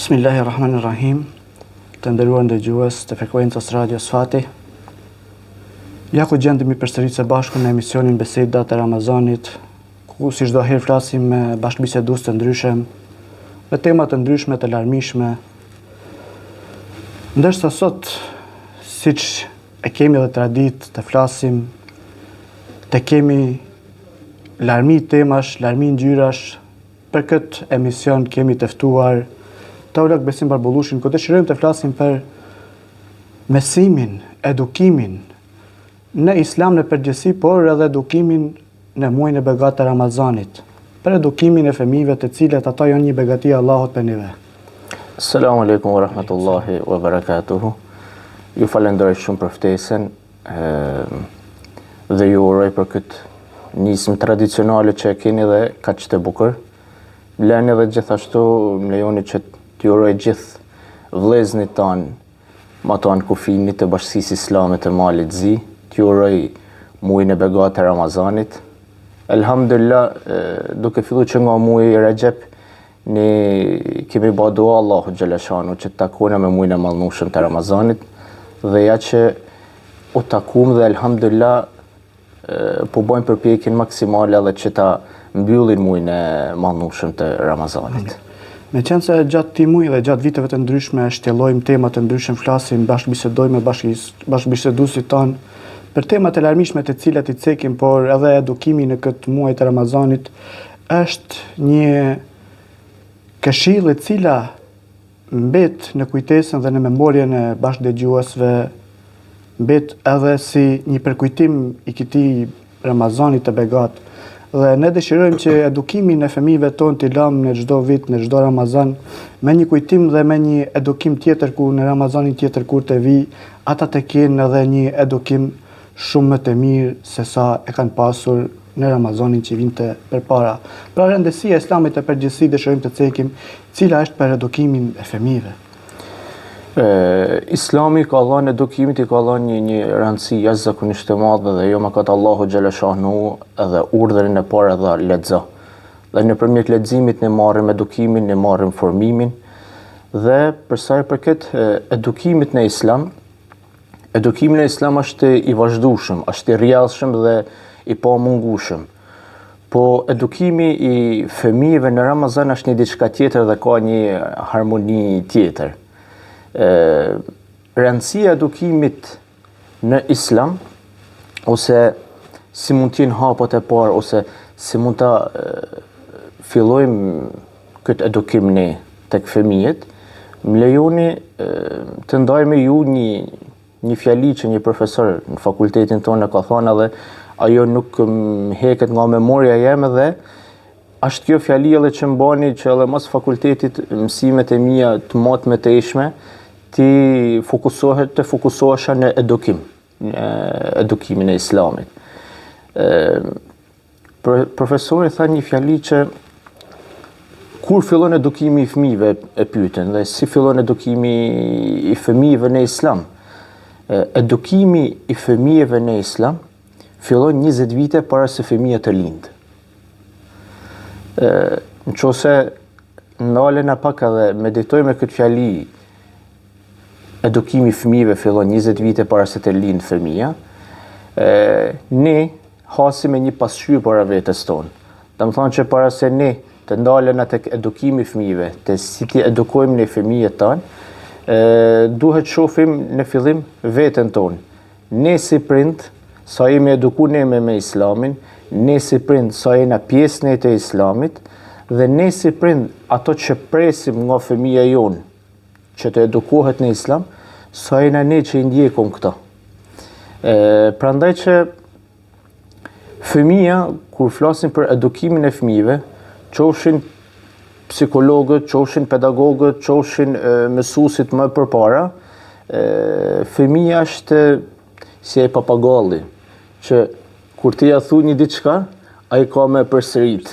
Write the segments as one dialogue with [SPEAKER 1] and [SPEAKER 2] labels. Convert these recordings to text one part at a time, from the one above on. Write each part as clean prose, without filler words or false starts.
[SPEAKER 1] Bismillahirrahmanirrahim. Të nderuar ndëgjues të frekuencës Radio Sfati. Ja ku gjendemi përsëri së bashku në emisionin Bisedat e Ramazanit, ku si çdo herë flasim me bashkëbisedues të ndryshëm, me tema të ndryshme të larmishme. Ndërsa sot, siç e kemi edhe traditë të flasim, të kemi larmi temash, larmi ngjyrash. Për këtë emision kemi të ftuar Taulak Besim Barbullushin, ku dëshirojmë të flasim për mesimin, edukimin në Islam në përgjithësi, por edhe edukimin në muajin e begatë të Ramazanit, për edukimin e fëmijëve të cilët ata janë një begati e Allahut për neve.
[SPEAKER 2] Selamu alaikum wa rahmatullahi wa barakatuhu. Ju falenderoj shumë për ftesën dhe ju uroj për këtë nismë tradicionale që e keni dhe kaq të bukur. Leni edhe gjithashtu më lejoni që t'ju uroj gjithë vëllezërit tanë, ma tanë kufinit të Bashkisë Islame të Malit Zi, t'ju uroj muajin e begatë të Ramazanit. Elhamdulillah, duke filluar që nga muaji i Rajab, ne kemi bërë dua Allahu xhaleshanu që të takojmë me muajin e mallnueshëm të Ramazanit, dhe ja që u takuam dhe elhamdulillah po bëjmë përpjekjen maksimale edhe që ta mbyllin muajin e mallnueshëm të Ramazanit.
[SPEAKER 1] Meqense gjatë këtij muaji dhe gjatë viteve të ndryshme shtjellojmë tema të ndryshme, flasim, bashkëbisedojmë me bashkëbiseduesit tanë për tema të larmishme të cilat i cekim, por edhe edukimi në këtë muaj të Ramazanit është një këshill e cila mbet në kujtesën dhe në memorien e bashkëdëgjuesve, mbet edhe si një përkujtim i këtij Ramazanit të begatë. Dhe ne dëshirojmë që edukimin e fëmijëve tonë t'i lëmë në çdo vit, në çdo Ramazan, me një kujtim dhe me një edukim tjetër, ku në Ramazanin tjetër kur të vi, ata të kenë edhe një edukim shumë më të mirë se sa e kanë pasur në Ramazanin që vinte përpara. Pra rëndësia e Islamit të përgjithësi dëshirojmë të cekim, cila është për edukimin e fëmijëve.
[SPEAKER 2] Islami ka dhënë edukimit, i ka dhënë një rëndësi jashtëzakonisht të madhe, dhe jo më katë Allahu xhaleshanu edhe urdhrin e parë dha lexo. Dhe nëpërmjet leximit ne marrim edukimin, ne marrim formimin, dhe për sa i përket edukimit në Islam, edukimi në Islam është i vazhdueshëm, është i rrjedhshëm dhe i pamungueshëm. Po edukimi i fëmijëve në Ramazan është një diçka tjetër dhe ka një harmoni tjetër. Rëndësia e edukimit në Islam, ose si mund t'jenë hapet e parë, ose si mund ta fillojmë këtë edukim ne tek fëmijët, më lejoni të ndaj me ju një fjali që një profesor në fakultetin tonë ka thënë, edhe ajo nuk më heket nga memoria jeme, dhe është kjo fjali edhe që mbani që edhe mas fakultetit mësimet e mia të matëmeteshme ti fokusohesha në edukim, në edukimin e Islamit. Profesori tha një fjali që kur fillon edukimi i fëmijëve, e pyeten, dhe si fillon edukimi i fëmijëve në Islam? Edukimi i fëmijëve në Islam fillon 20 vite para se fëmia të lindë. Nëse ndalena pak edhe meditojmë këtë fjali, edukimi i fëmijëve fillon 20 vite para se të lindë fëmia, ne hasim me një pasqyrë para vetes tonë. Do të thonë që para se ne të ndalena tek edukimi i fëmijëve, të si ti edukojmë ne fëmijët tanë, duhet shohim në fillim veten tonë. Ne si prind, sa jemi edukuar ne me Islamin, ne si prind sa jena pjesë ne të Islamit, dhe ne si prind ato që presim nga fëmia jonë që të edukohet në Islam, sa jena ne që i ndjekom këta. Prandaj që fëmia, kur flasin për edukimin e fëmijëve, qofshin psikologët, qofshin pedagogët, qofshin mësuesit më përpara, fëmia është si e papagalli, që kur ti ja thu një diçka, ai ka me përsërit.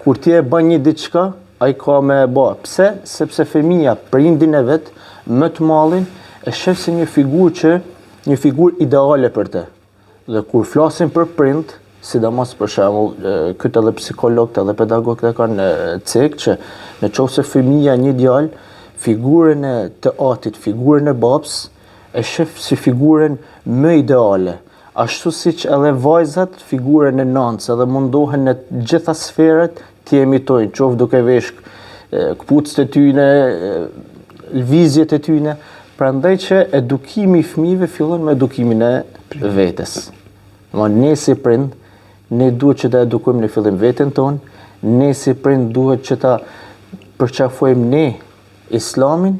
[SPEAKER 2] Kur ti e bën një diçka, ai ka me bë. Pse? Sepse fëmia prindin e vet, më të mallin, e shef si një figurë ideale për te. Dhe kur flasin për prind, sidomos për shembull, këtë edhe psikologët edhe pedagogët e kanë cek që në qoftë se fëmia një djalë, figurën e të atit, figurën e babës, e shef si figurën më ideale. Ashtu siç edhe vajzat figurën e nënës, edhe mundohen në gjitha sferat t'i emitojnë, qoftë duke vesh këpucët e tyne, lvizjet e tyne. Prandaj që edukimi i fëmijëve fillon me edukimin e vetes. Ne si prind, ne duhet që ta edukojmë në fillim veten tonë, ne si prind duhet që ta përqafojmë ne Islamin,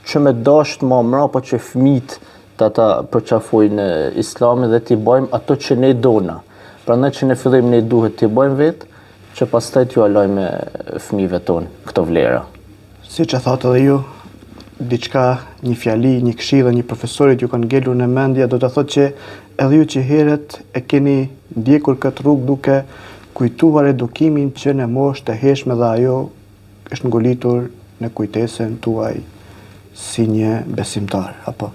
[SPEAKER 2] që me dasht ma mrapa që fëmijët ta përqafojnë Islamin dhe t'i bëjmë ato që ne dona. Prandaj që në fillim ne duhet t'i bëjmë vetë, që pastaj t'ju alojmë fëmijëve tonë këto vlera.
[SPEAKER 1] Siç e thatë edhe ju, diçka, një fjali, një këshillë, një profesorit ju kanë ngelur në mendje, do të thotë që edhe ju që herët e keni ndjekur këtë rrugë duke kujtuar edukimin që në moshë të hershme dhe ajo është ngolitur në kujtesën tuaj si një besimtar, apo?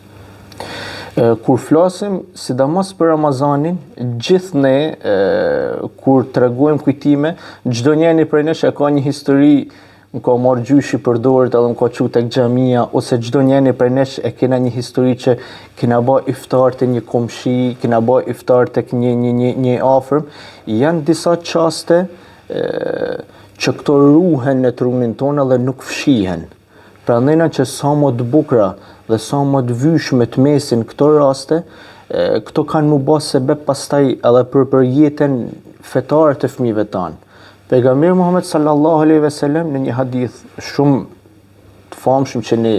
[SPEAKER 2] Kur flasim, sidomos për Ramazanin, gjithë ne, kur tregojmë kujtime, çdo njeri prej nesh e ka një histori, më ka marrë gjyshi për dorë edhe më ka qu tek xhamia, ose çdo njeri prej nesh e kena një histori që kena bë iftar te një komshi, kena bë iftar tek një afërm. Janë disa çaste që këto ruhen në trunin tonë dhe nuk fshihen. Prandaj na që sa më të bukura dhe sa më të vyshme të mesin këto raste, këto kanë mu bë sebeb pastaj edhe për jetën fetare të fëmijëve tanë. Pejgamberi Muhammed sallallahu alaihi wasallam në një hadith shumë të famshëm që ne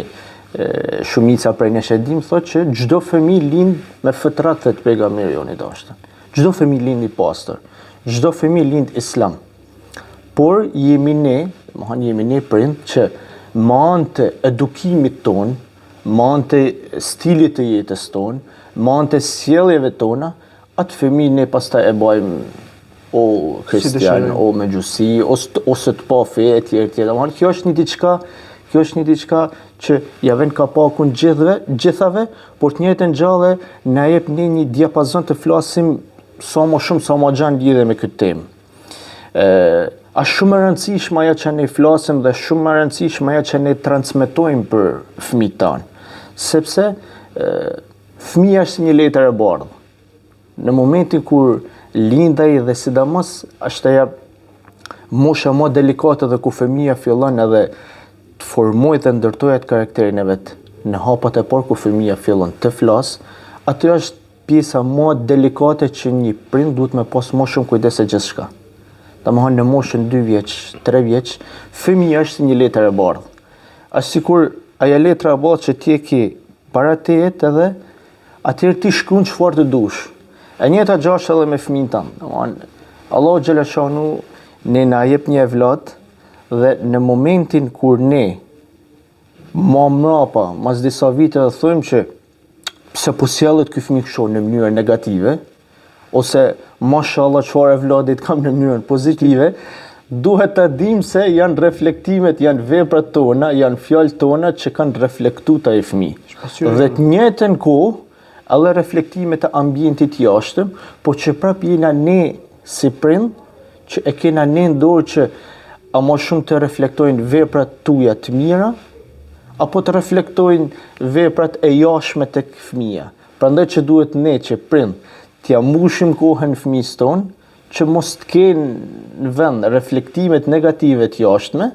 [SPEAKER 2] shumica prej nesh e dim, thotë që çdo fëmijë lind me fitrat të pejgamberit jonë i dashur. Çdo fëmijë lind i pastër, çdo fëmijë lind islam. Por jemi ne prind që me anë të edukimit ton, me anë të stilit të jetës ton, me anë të sjelljeve tona, atë fëmijë ne pastaj e bëjmë o kristian, o me gjusi, ose të pa fe e tjerë. Kjo është një diçka që ja vën kapakun gjithave, por të njëjtën gjallë na jep një diapazon të flasim sa më shumë, sa më gjatë lidhe me këtë temë. Është shumë e rëndësishme ajo që ne flasim dhe shumë e rëndësishme ajo që ne transmetojmë për fëmijët tanë, sepse fëmia është një letër e bardhë. Në momentin kur lindaj dhe sidomos është ajo mosha më delikate dhe ku fëmia fillon edhe të formojë dhe ndërtojë atë karakterin e vet. Në hapat e parë ku fëmia fillon të flas, aty është pjesa më delikate që një prind duhet me pas më shumë kujdes se gjithçka. Domethënë në moshën 2 vjeç, 3 vjeç, fëmia është një letër e bardhë. Është sikur ajo letra e bardhë që ti e ke para teje edhe atëherë ti shkruan çfarë të dush. E njëjta gjë është edhe me fëmin tan. Domethënë Allahu xhala shanu ne na jep një evlat dhe në momentin kur ne më mrapa, mas disa vite dhe thojmë që pse po sjellet ky fëmijë kështu në mënyrë negative, ose mashallah çfarë evladit kam në mënyrën pozitive, duhet të dim se janë reflektimet, janë veprat tona, janë fjalët tona që kanë reflektuar ai fëmijë. Dhe të njëjtën kohë edhe reflektimet e ambientit jashtëm, po që prap jena ne si prind që e kena ne në dorë që a më shumë të reflektojnë veprat tuaja të mira, apo të reflektojnë veprat e jashtme tek fëmia. Prandaj që duhet ne që prind t'ja mbushim kohën fëmijës tonë, që mos të kenë në vend reflektimet negative të jashtme,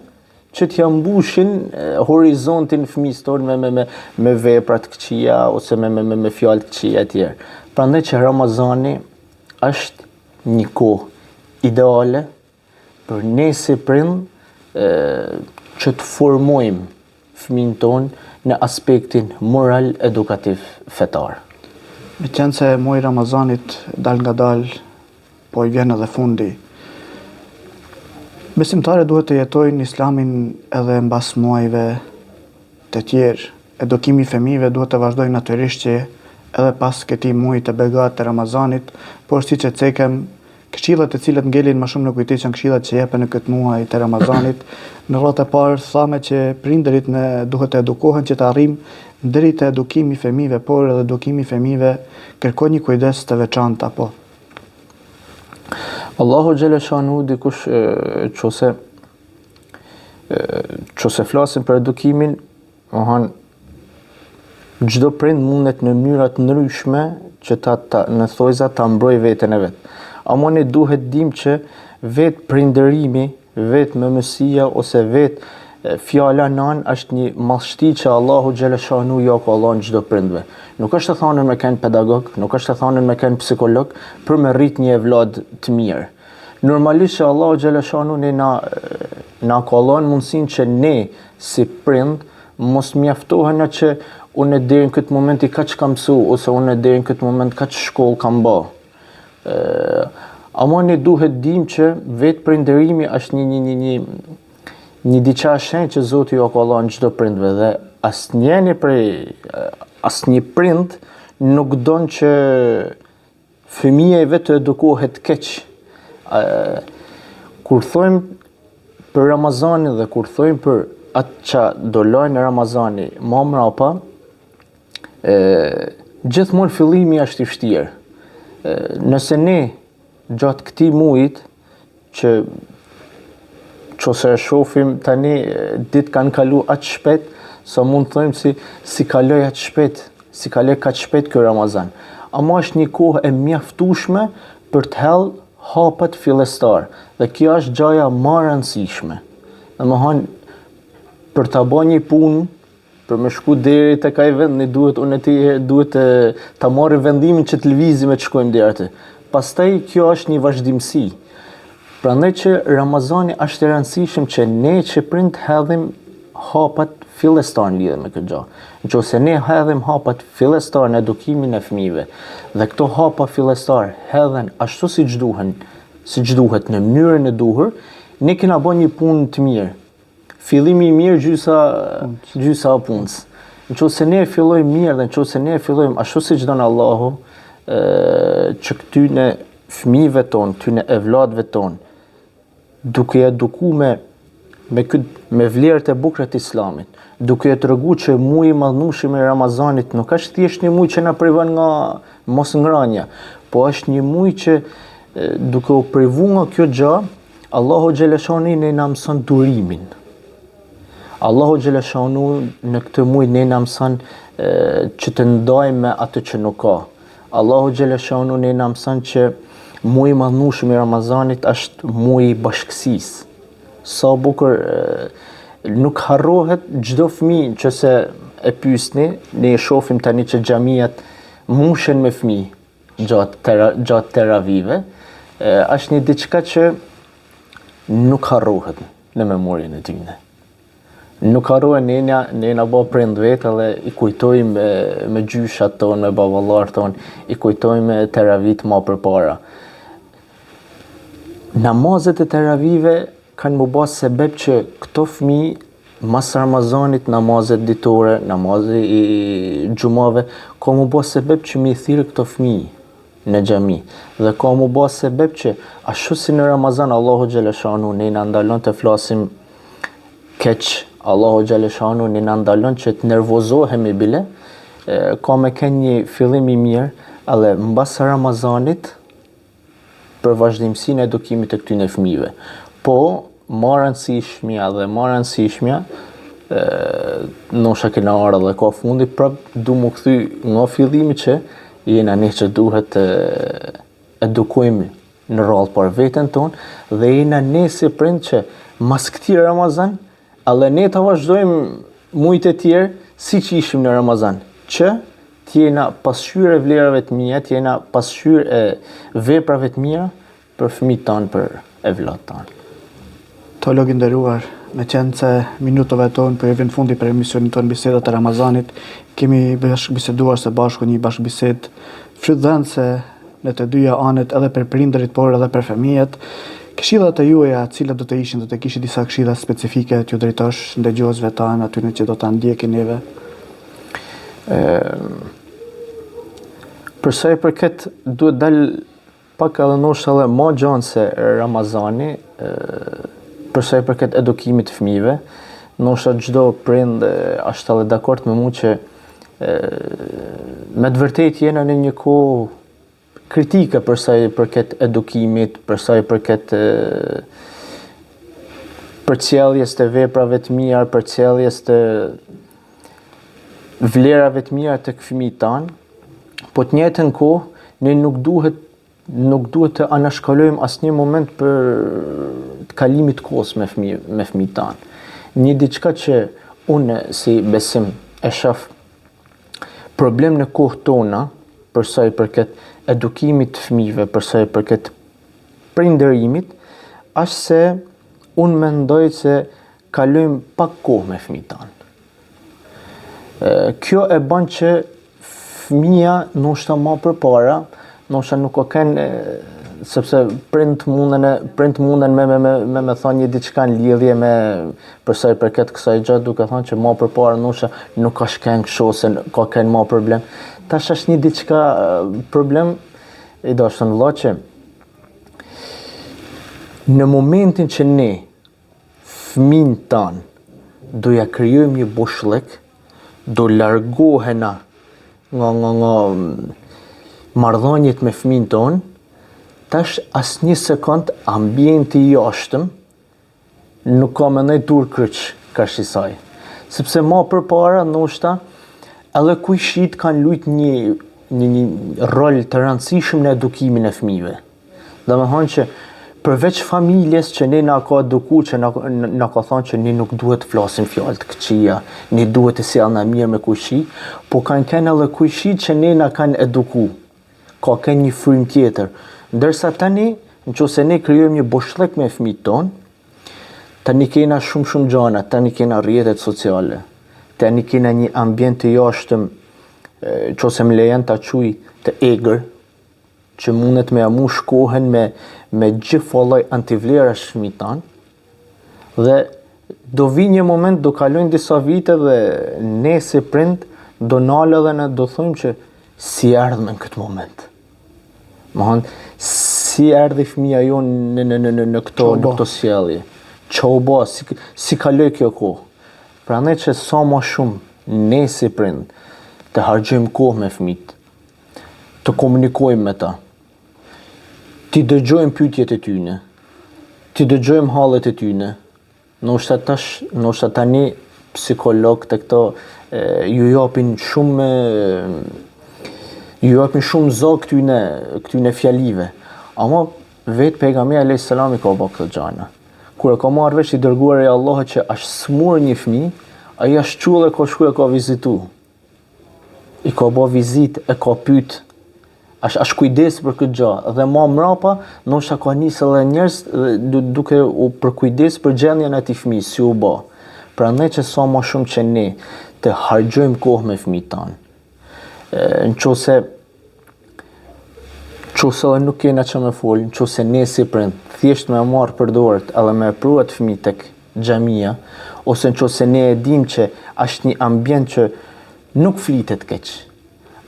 [SPEAKER 2] që t'ja mbushin horizontin fëmijës tonë me veprat këqija ose me fjalë këqija të tjerë. Prandaj që Ramazani është një kohë ideale për ne si prind që të formojmë fëmijën tonë në aspektin moral edukativ fetar.
[SPEAKER 1] Me qenë se muaji i Ramazanit dal nga dal, po i vjen edhe fundi. Besimtarët duhet të jetojnë Islamin edhe mbas muajve të tjerë. Edukimi i fëmijëve duhet të vazhdojë natyrisht që edhe pas këtij muaji të begat të Ramazanit, por siç e cekëm, këshillat të cilat ngelin më shumë në kujtesë janë këshillat që jepen në këtë muaj të Ramazanit. Në rrota e parë thamë që prindërit duhet të edukohen që të arrijmë deri te edukimi i fëmijëve, por edhe edukimi i fëmijëve kërkon një kujdes të veçantë apo.
[SPEAKER 2] Allahu xhala shanu dikush çose flasim për edukimin, çdo prind mundet në mënyra të ndryshme që në thojza ta mbroj veten e vet. Ama ne duhet dim që vetë prindërimi, vetë mëmësia ose vetë fjala nan është një mallshti që Allahu xhaleshanu ja ka dhënë çdo prindve. Nuk është të thonë me kënë pedagog, nuk është të thonë me kënë psikolog për me rrit një evlad të mirë. Normalisht që Allahu xhaleshanu ne na ka dhënë mundësinë që ne si prind mos mjaftohen që unë deri në këtë moment i kaq kam mësu ose unë deri në këtë moment kaq shkollë kam bë. Ama ne duhet dim që vetë prindërimi është një diçka shenjë që Zoti ju ka dhënë çdo prindve dhe asnjë prind nuk don që fëmia e vet të edukohet keq. Kur thojmë për Ramazanin dhe kur thojmë për atë që do lajnë Ramazani më mrapa, gjithmonë fillimi është i vështirë. Nëse ne gjatë këtij mujit që e shohim tani ditë kanë kalu aq shpejt, sa mund të thojmë si kaloi aq shpejt, si kaloi kaq shpejt ky Ramazan. Ama është një kohë e mjaftueshme për të hell hapat fillestar dhe kjo është gjaja më e rëndësishme. Domethënë për ta bërë një punë, për me shku deri tek ai vend, ne duhet ta marrim vendimin që të lëvizim e të shkojmë deri aty. Pastaj kjo është një vazhdimsi. Prandaj që Ramazani është i rëndësishëm që ne që prind hedhim hapat fillestar në lidhje me këtë gjë. Nëse ne hedhim hapat fillestar në edukimin e fëmijëve dhe këto hapa fillestar hedhen ashtu siç duhet në mënyrën e duhur, ne kena bërë një punë të mirë. Fillimi i mirë gjysa e punës. Nëse ne fillojmë mirë dhe nëse ne fillojmë ashtu siç don Allahu, që këtyne fëmijëve tonë, këtyne evladëve tonë, duke eduku me vlerët e bukura të Islamit, duke treguar që muaji i madhnueshëm i Ramazanit nuk është thjesht një muaj që na privon nga mosngrania, po është një muaj që duke u privu nga kjo gjë, Allahu xhaleshani ne na mëson durimin. Allahu xhaleshanu në këtë muaj ne na mëson që të ndajmë me atë që nuk ka. Allahu xhaleshanu ne na mëson që muaji i madhnueshëm i Ramazanit është muaji i bashkësisë. Sa bukur nuk harrohet çdo fëmijë nëse e pyesni, ne e shohim tani që xhamiat mushen me fëmijë gjatë teravive, është një diçka që nuk harrohet në memorien e tyre. Nuk harrohen ne na bë prind vetë dhe i kujtojmë me gjyshat tonë, me baballarët tonë, i kujtojmë teravit më përpara. Namazet e teravive kanë më bërë sebeb që këto fëmijë mas Ramazanit, namazet ditore, namazet i xhumave, ka më bërë sebeb që mi thirrë këto fëmijë në xhami. Dhe ka më bërë sebeb që ashtu si në Ramazan Allahu xhaleshanu ne na ndalon të flasim keq, Allahu xhaleshanu ne na ndalon që të nervozohemi bile, ka me kënë një fillim i mirë, edhe mbas Ramazanit për vazhdimsinë e edukimit të këtyre fëmijëve. Po, më rëndësishmja dhe më rëndësishmja, nosha kena ardhur dhe ka fundi, prap du më kthy nga fillimi që jena ne që duhet edukojmë në rrallë për veten tonë dhe jena ne si prind që mas këtij Ramazan, edhe ne ta vazhdojmë mujt e tjerë siç ishim në Ramazan, që t'jena pasqyrë e vlerave të mira, t'jena pasqyrë e veprave të mira për fëmijët tanë, për evladët tanë.
[SPEAKER 1] Teolog i nderuar, me qenë se minutave tonë për evin fundi për emisionin tonë bisedat e Ramazanit, kemi biseduar së bashku një bashkëbisedë frydhënëse në të dyja anët, edhe për prindërit, por edhe për fëmijët. Këshillat e juaja, cilat do të ishin, do të kishit disa këshilla specifike t'ju drejtosh ndëgjuesve tanë, atyre që do ta ndjekin neve?
[SPEAKER 2] Për sa i përket, duhet dal pak edhe ndoshta edhe më gjanë se Ramazani, për sa i përket edukimit të fëmijëve, ndoshta çdo prind është edhe dakord me mua që me të vërtetë jena në një kohë kritike për sa i përket edukimit, për sa i përket përcjelljes të veprave të mira, përcjelljes të vlerave të mira tek fëmijët tanë, po të njëjtën kohë ne nuk duhet të anashkalojmë asnjë moment për të kalimit kohës me fëmijët tanë. Një diçka që unë si besim e shoh problem në kohë tona për sa i përket edukimit të fëmijëve, për sa i përket prindërimit, është se unë mendoj se kalojmë pak kohë me fëmijët tanë. Kjo e bën që fëmija ndoshta më përpara, ndoshta nuk ka kanë sepse prind munden me thonë një diçka në lidhje me për sa i përket kësaj gjatë, duke thënë që më përpara ndoshta nuk ka shkën kështu se ka kanë më problem. Tash është një diçka problem i dashur vëlla që në momentin që ne fëmin tanë do ja krijojmë një boshllëk, do largohena nga marrëdhëniet me fëmin tonë, tash asnjë sekond ambienti i jashtëm nuk ka më ndonjë tur kryq kaq i saj. Sepse më përpara ndoshta edhe kujshit kanë luajt një rol të rëndësishëm në edukimin e fëmijëve. Domethënë që përveç familjes që ne na ka edukuar, që na ka thonë që ne nuk duhet të flasim fjalë të këqija, ne duhet të sjellna mirë me kujshi, po kanë edhe kujshi që ne na kanë edukuar. Ka një frym tjetër. Ndërsa tani, nëse ne krijojmë një boshllëk me fëmijët tonë, tani kena shumë gjëra, tani kena rrjetet sociale, tani kena një ambient të jashtëm, nëse më lejon ta quaj të egër, që mundet me amu shkohen me gjithë lloj antivlerash fëmijët tanë, dhe do vi një moment, do kalojnë disa vite dhe ne si prind do nalë dhe ne do thojmë që si erdhme në këtë moment. Si erdhi fëmija jonë në këto sjellje. Çau bë, si kaloi kjo kohë. Prandaj që sa më shumë ne si prind të harxojmë kohë me fëmijët, të komunikojmë me ta, ti dëgjojmë pyetjet e tyne, ti dëgjojmë hallet e tyne. Ndoshta tani psikolog të këto ju japin shumë zë këtyne fjalive. Ama vetë pejgamberi alayhis salam i ka bërë këtë gjana. Kur e ka marrë vesh i dërguari i Allahut që është smur një fëmijë, ai është çull e ka shkuar e ka vizitu. I ka bërë vizitë, e ka pyet, është kujdes për këtë gjë, dhe më mbrapa ndoshta ka nisë edhe njerëz duke u përkujdes për gjendjen e atij fëmijë, si u bë. Prandaj që sa më shumë që ne të harxojmë kohë me fëmijët tanë. Nëse edhe nuk kena që me folë, nëse ne si prind thjesht me marrë për dorët edhe me pruat fëmijë tek xhamia, ose nëse ne e dim që është një ambient që nuk flitet keq,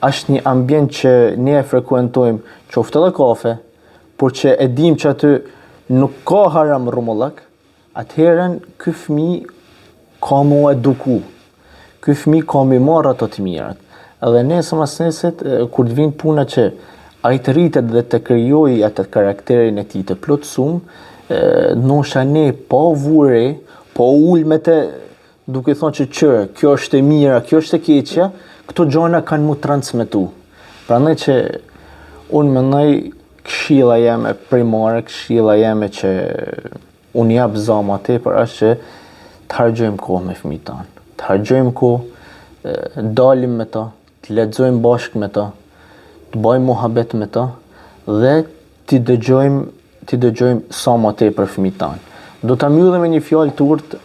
[SPEAKER 2] është një ambient që ne e frekuentojmë, qoftë edhe kafe, por që e dim që aty nuk ka haram rrumullak, atëherën ky fëmijë ka më eduku, ky fëmijë ka më marrë ato të mirat. Edhe nesër mas nesit, kur të vinë puna që ai të rritet dhe të krijojë atë karakterin e tij të plotësuar, ndoshta ne pa vure, pa ulme të duke thonë që kjo është e mira, kjo është e keqja, këto gjëra kanë mu transmetu. Prandaj që unë mendoj këshilla jeme primare, këshilla jeme që unë jap zama tepër është që të harxojmë kohë me fëmijët tanë. Të harxojmë kohë, dalim me ta, të lexojmë bashkë me ta, të bëjmë muhabet me ta dhe t'i dëgjojmë sa më tepër fëmijët tanë. Do ta mbyllim me një fjalë të urtë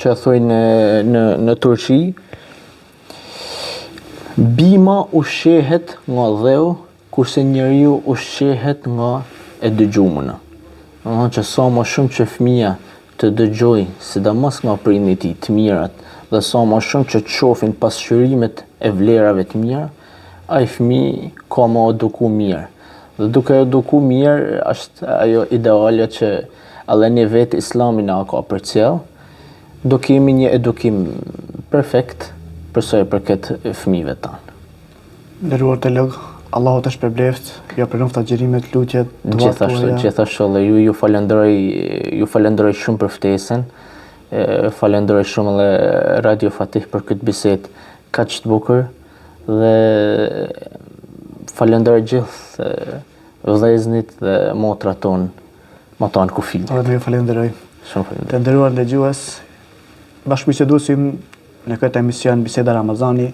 [SPEAKER 2] që thojnë në Turqi, bima ushqehet nga dheu, kurse njeriu ushqehet nga e dëgjumëna. Domethënë që sa më shumë që fëmia të dëgjoj, sidomos nga prindit e tij, të mirat, dhe sa më shumë që të shohin pasqyrimet e vlerave të mira, ai fëmijë ka më eduku mirë. Dhe duke eduku mirë është ajo idealja që edhe ne vetë Islami na ka përcjell, do kemi një edukim perfekt për sa i përket fëmijëve tanë.
[SPEAKER 1] Nderuar teolog, Allahu të shpërbleft, ja pranoftë agjërimet, lutjet,
[SPEAKER 2] Gjithashtu dhe ju falenderoj shumë për ftesën. Falenderoj shumë edhe Radio Fatih për këtë bisedë kaq të bukur dhe falenderoj gjithë vëllezërit dhe motrat tonë, më tonë kufij.
[SPEAKER 1] Edhe ju falenderoj.
[SPEAKER 2] Shumë falenderoj.
[SPEAKER 1] Të nderuar dëgjues, bashkëbiseduesim në këtë emision Biseda Ramazani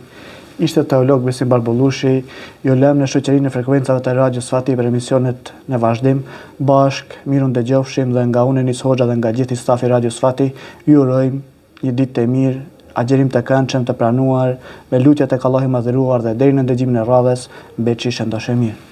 [SPEAKER 1] ishte teolog Besim Barbullushi, ju lëm në shoqërinë e frekuencave të Radios Fatih për emisionet në vazhdim. Mirë ndëgjofshim dhe nga unë Enis Hoxha dhe nga gjithë stafi Radios Fatih, ju urojmë një ditë të mirë, agjerim të këndshëm të pranuar, me lutje tek Allahu i Madhëruar dhe deri në ndëgjimin e radhës, beqi shëndoshë mirë.